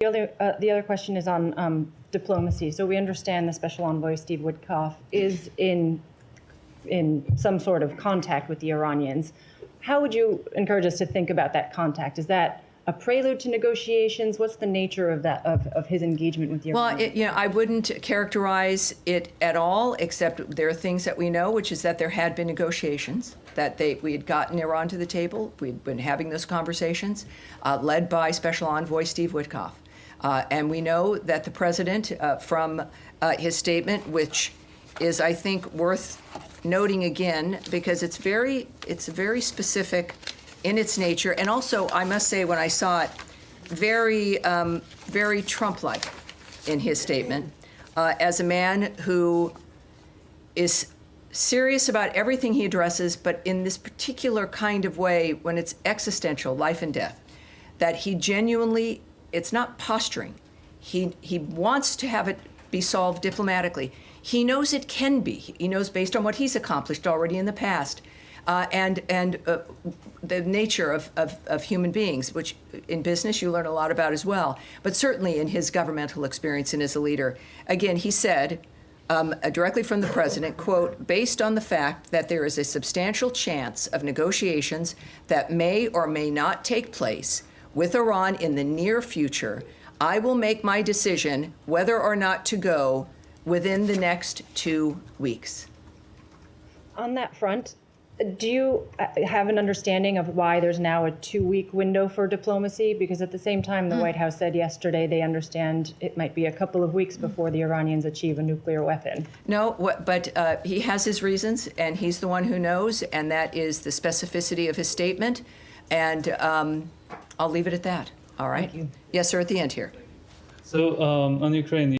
The other question is on diplomacy. So we understand the Special Envoy Steve Woodoff is in some sort of contact with the Iranians. How would you encourage us to think about that contact? Is that a prelude to negotiations? What's the nature of that of his engagement with the Iranians? Well, I wouldn't characterize it at all, except there are things that we know, which is that there had been negotiations, that we had gotten Iran to the table. We'd been having those conversations, led by Special Envoy Steve Woodoff. And we know that the president, from his statement, which is, I think, worth noting again, because it's very specific in its nature, and also, I must say, when I saw it, very Trump-like in his statement, as a man who is serious about everything he addresses, but in this particular kind of way, when it's existential, life and death, that he genuinely, it's not posturing. He wants to have it be solved diplomatically. He knows it can be. He knows, based on what he's accomplished already in the past, and the nature of human beings, which in business you learn a lot about as well, but certainly in his governmental experience and as a leader. Again, he said, directly from the president, quote, based on the fact that there is a substantial chance of negotiations that may or may not take place with Iran in the near future, I will make my decision whether or not to go within the next 2 weeks. On that front, do you have an understanding of why there's now a 2-week window for diplomacy? Because at the same time, the White House said yesterday they understand it might be a couple of weeks before the Iranians achieve a nuclear weapon. No, but he has his reasons, and he's the one who knows, and that is the specificity of his statement. And I'll leave it at that. All right? Thank you. Yes, sir, at the end here. So on Ukraine,